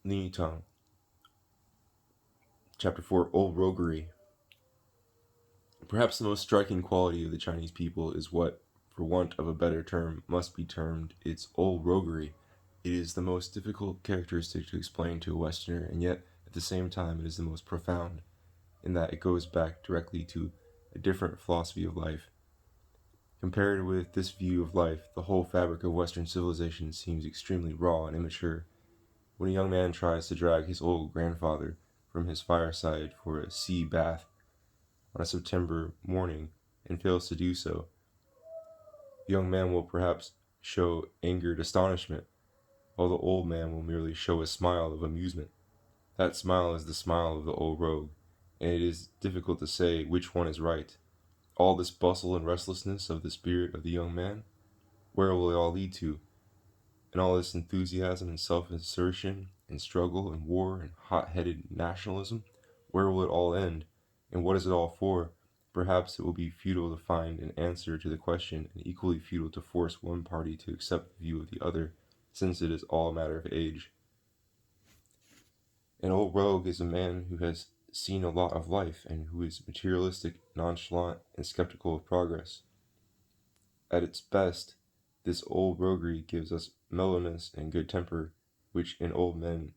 Yutang. Chapter 4, Old Roguery. Perhaps the most striking quality of the Chinese people is what, for want of a better term, must be termed its old roguery. It is the most difficult characteristic to explain to a Westerner, and yet, at the same time, it is the most profound, in that it goes back directly to a different philosophy of life. Compared with this view of life, the whole fabric of Western civilization seems extremely raw and immature. When a young man tries to drag his old grandfather from his fireside for a sea bath on a September morning and fails to do so, the young man will perhaps show angered astonishment, while the old man will merely show a smile of amusement. That smile is the smile of the old rogue, and it is difficult to say which one is right. All this bustle and restlessness of the spirit of the young man, where will it all lead to? And all this enthusiasm and self-assertion and struggle and war and hot-headed nationalism, where will it all end? And what is it all for? Perhaps it will be futile to find an answer to the question, and equally futile to force one party to accept the view of the other, since it is all a matter of age. An old rogue is a man who has seen a lot of life and who is materialistic, nonchalant, and skeptical of progress. At its best, this old roguery gives us mellowness and good temper, which in old men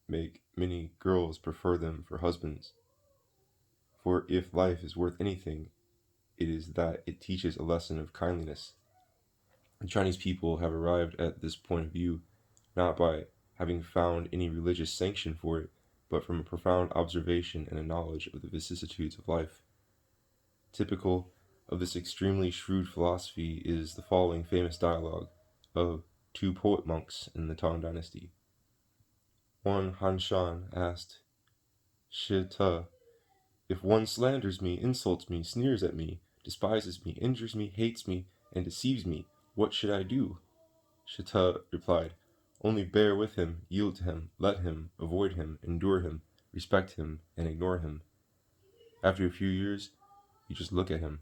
make many girls prefer them for husbands. For if life is worth anything, it is that it teaches a lesson of kindliness. The Chinese people have arrived at this point of view not by having found any religious sanction for it, but from a profound observation and a knowledge of the vicissitudes of life. Typical of this extremely shrewd philosophy is the following famous dialogue of two poet monks in the Tang Dynasty. One Han Shan asked Shi Te, "If one slanders me, insults me, sneers at me, despises me, injures me, hates me, and deceives me, what should I do?" Shi Te replied, "Only bear with him, yield to him, let him, avoid him, endure him, respect him, and ignore him. After a few years, you just look at him."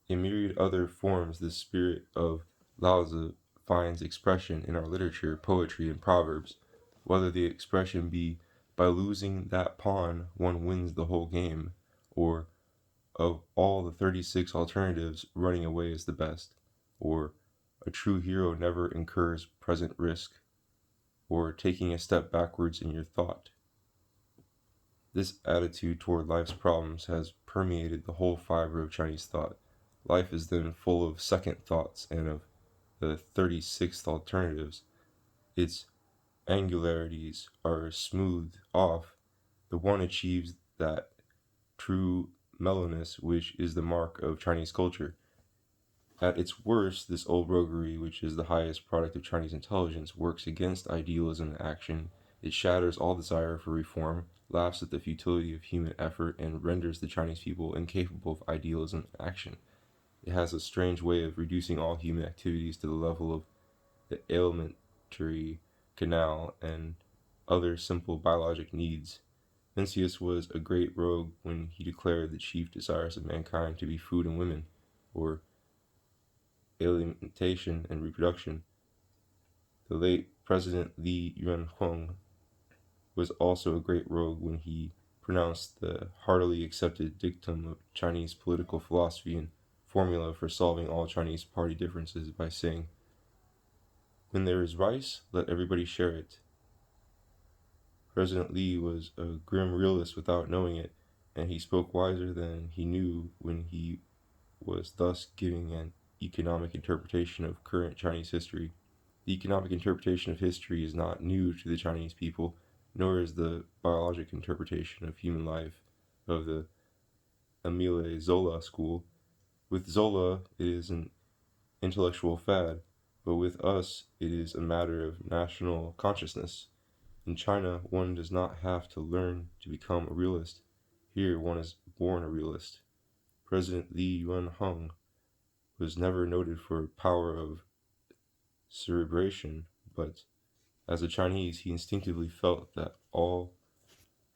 In myriad other forms this spirit of Laozi finds expression in our literature, poetry, and proverbs, whether the expression be "by losing that pawn one wins the whole game," or "of all the 36 alternatives running away is the best," or "a true hero never incurs present risk," or "taking a step backwards in your thought." This attitude toward life's problems has permeated the whole fiber of Chinese thought. Life is then full of second thoughts and of the 36th alternatives. Its angularities are smoothed off. The one achieves that true mellowness which is the mark of Chinese culture. At its worst, this old roguery, which is the highest product of Chinese intelligence, works against idealism in action. It shatters all desire for reform, laughs at the futility of human effort, and renders the Chinese people incapable of idealism in action. It has a strange way of reducing all human activities to the level of the alimentary canal and other simple biologic needs. Mencius was a great rogue when he declared the chief desires of mankind to be food and women, or alimentation and reproduction. The late President Li Yuanhong was also a great rogue when he pronounced the heartily accepted dictum of Chinese political philosophy and formula for solving all Chinese party differences by saying, "When there is rice, let everybody share it." President Li was a grim realist without knowing it, and he spoke wiser than he knew when he was thus giving an economic interpretation of current Chinese history. The economic interpretation of history is not new to the Chinese people, nor is the biologic interpretation of human life of the Emile Zola school. With Zola, it is an intellectual fad, but with us, it is a matter of national consciousness. In China, one does not have to learn to become a realist. Here, one is born a realist. President Li Yuanhong was never noted for power of cerebration, but as a Chinese, he instinctively felt that all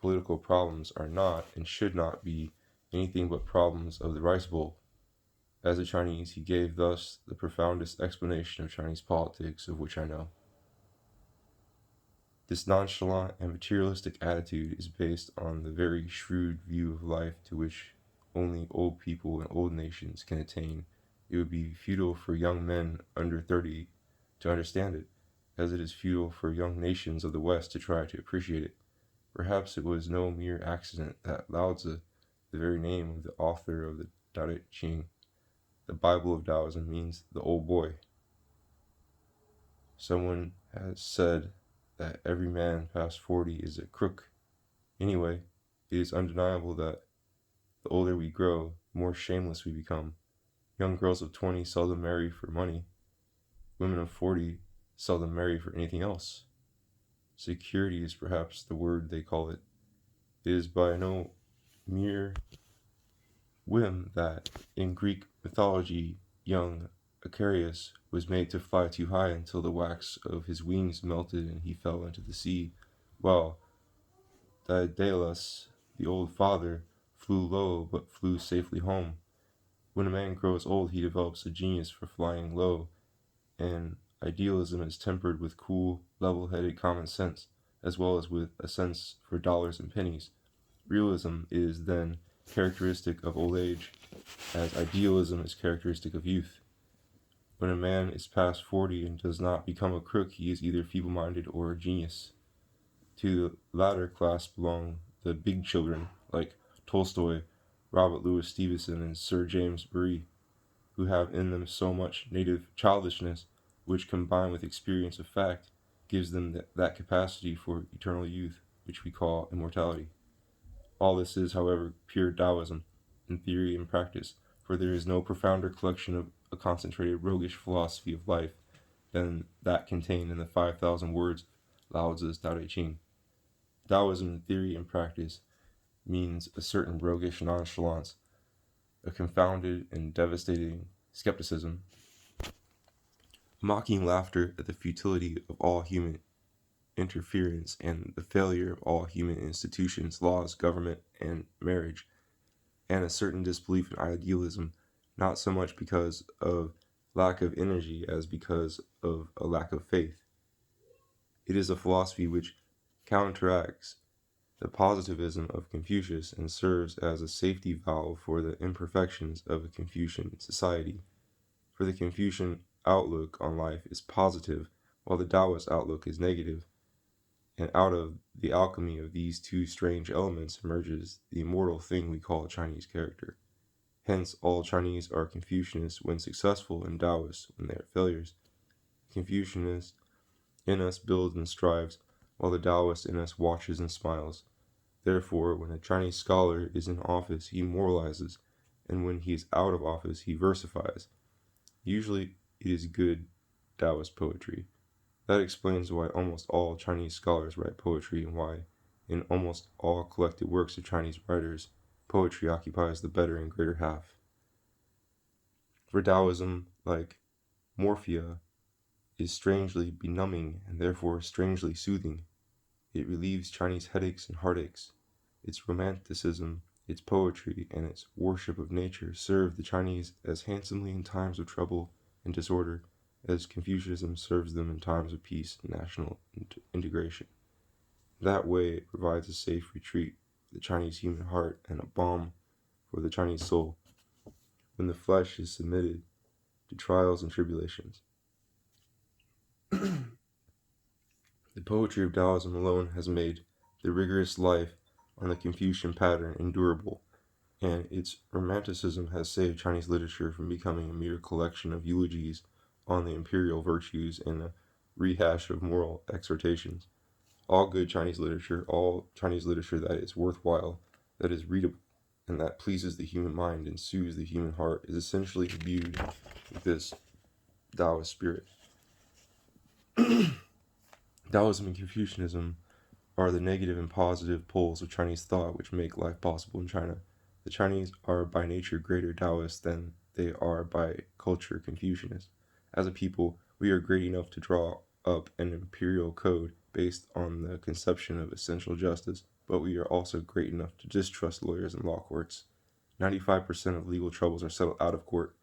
political problems are not and should not be anything but problems of the rice bowl. As a Chinese, he gave thus the profoundest explanation of Chinese politics of which I know. This nonchalant and materialistic attitude is based on the very shrewd view of life to which only old people and old nations can attain. It would be futile for young men under 30 to understand it, as it is futile for young nations of the West to try to appreciate it. Perhaps it was no mere accident that Lao Tzu, the very name of the author of the Tao Te Ching, the Bible of Taoism, means the old boy. Someone has said that every man past 40 is a crook. Anyway, it is undeniable that the older we grow, the more shameless we become. Young girls of 20 seldom marry for money. Women of 40 seldom marry for anything else. Security is perhaps the word they call it. It is by no mere whim that in Greek mythology young Icarus was made to fly too high until the wax of his wings melted and he fell into the sea, while Daedalus, the old father, flew low but flew safely home. When a man grows old, he develops a genius for flying low, and idealism is tempered with cool, level-headed common sense, as well as with a sense for dollars and pennies. Realism is, then, characteristic of old age, as idealism is characteristic of youth. When a man is past 40 and does not become a crook, he is either feeble-minded or a genius. To the latter class belong the big children, like Tolstoy, Robert Louis Stevenson, and Sir James Barrie, who have in them so much native childishness, which, combined with experience of fact, gives them that capacity for eternal youth, which we call immortality. All this is, however, pure Taoism, in theory and practice, for there is no profounder collection of a concentrated roguish philosophy of life than that contained in the 5,000 words of Lao Tzu's Tao Te Ching. Taoism in theory and practice means a certain roguish nonchalance, a confounded and devastating skepticism, mocking laughter at the futility of all human interference and the failure of all human institutions, laws, government, and marriage, and a certain disbelief in idealism, not so much because of lack of energy as because of a lack of faith. It is a philosophy which counteracts the positivism of Confucius and serves as a safety valve for the imperfections of a Confucian society. For the Confucian outlook on life is positive, while the Taoist outlook is negative, and out of the alchemy of these two strange elements emerges the immortal thing we call Chinese character. Hence, all Chinese are Confucianists when successful, and Taoists when they are failures. The Confucianist in us builds and strives, while the Taoist in us watches and smiles. Therefore, when a Chinese scholar is in office, he moralizes, and when he is out of office, he versifies. Usually, it is good Taoist poetry. That explains why almost all Chinese scholars write poetry, and why, in almost all collected works of Chinese writers, poetry occupies the better and greater half. For Taoism, like morphia, is strangely benumbing and therefore strangely soothing. It relieves Chinese headaches and heartaches. Its romanticism, its poetry, and its worship of nature serve the Chinese as handsomely in times of trouble and disorder as Confucianism serves them in times of peace and national integration. That way, it provides a safe retreat for the Chinese human heart and a balm for the Chinese soul when the flesh is submitted to trials and tribulations. The poetry of Taoism alone has made the rigorous life on the Confucian pattern endurable, and its romanticism has saved Chinese literature from becoming a mere collection of eulogies on the imperial virtues and a rehash of moral exhortations. All good Chinese literature, all Chinese literature that is worthwhile, that is readable, and that pleases the human mind and soothes the human heart, is essentially imbued with this Taoist spirit. Taoism and Confucianism are the negative and positive poles of Chinese thought which make life possible in China. The Chinese are by nature greater Taoists than they are by culture Confucianists. As a people, we are great enough to draw up an imperial code based on the conception of essential justice, but we are also great enough to distrust lawyers and law courts. 95% of legal troubles are settled out of court.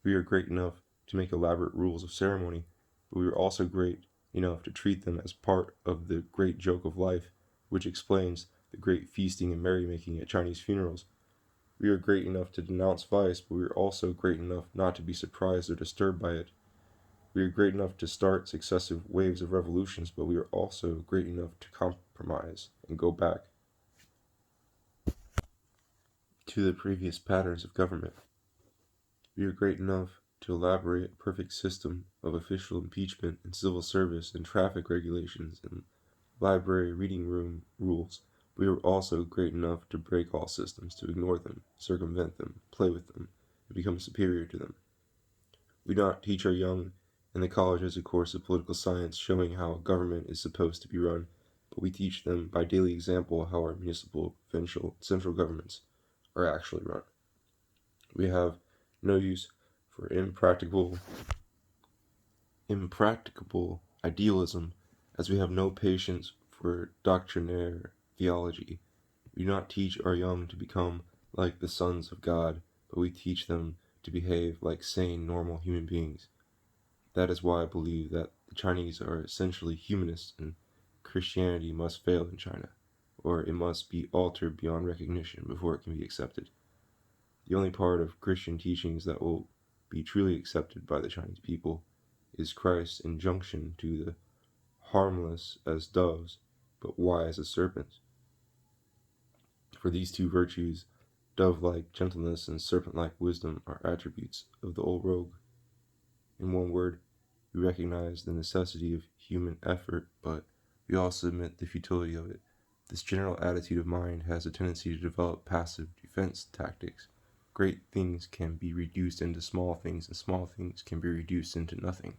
We are great enough to make elaborate rules of ceremony, but we are also great enough to treat them as part of the great joke of life, which explains the great feasting and merrymaking at Chinese funerals. We are great enough to denounce vice, but we are also great enough not to be surprised or disturbed by it. We are great enough to start successive waves of revolutions, but we are also great enough to compromise and go back to the previous patterns of government. We are great enough to elaborate a perfect system of official impeachment and civil service and traffic regulations and library reading room rules. We are also great enough to break all systems, to ignore them, circumvent them, play with them, and become superior to them. We do not teach our young in the colleges a course of political science showing how a government is supposed to be run, but we teach them by daily example how our municipal, provincial, central governments are actually run. We have no use for impracticable idealism, as we have no patience for doctrinaire theology. We do not teach our young to become like the sons of God, but we teach them to behave like sane, normal human beings. That is why I believe that the Chinese are essentially humanists and Christianity must fail in China, or it must be altered beyond recognition before it can be accepted. The only part of Christian teachings that will be truly accepted by the Chinese people is Christ's injunction to the harmless as doves, but wise as serpents. For these two virtues, dove-like gentleness and serpent-like wisdom, are attributes of the old rogue. In one word, we recognize the necessity of human effort, but we also admit the futility of it. This general attitude of mind has a tendency to develop passive defense tactics. Great things can be reduced into small things, and small things can be reduced into nothing.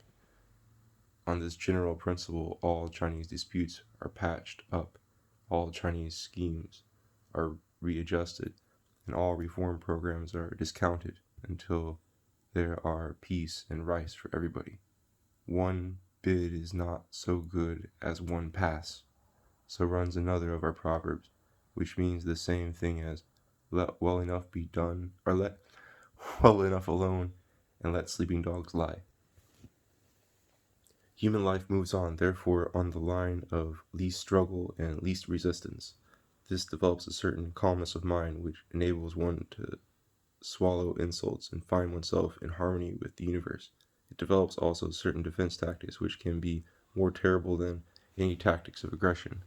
On this general principle, all Chinese disputes are patched up, all Chinese schemes are readjusted, and all reform programs are discounted until there are peace and rice for everybody. One bid is not so good as one pass. So runs another of our proverbs, which means the same thing as let well enough be done, or let well enough alone, and let sleeping dogs lie. Human life moves on, therefore, on the line of least struggle and least resistance. This develops a certain calmness of mind which enables one to swallow insults and find oneself in harmony with the universe. It develops also certain defense tactics which can be more terrible than any tactics of aggression.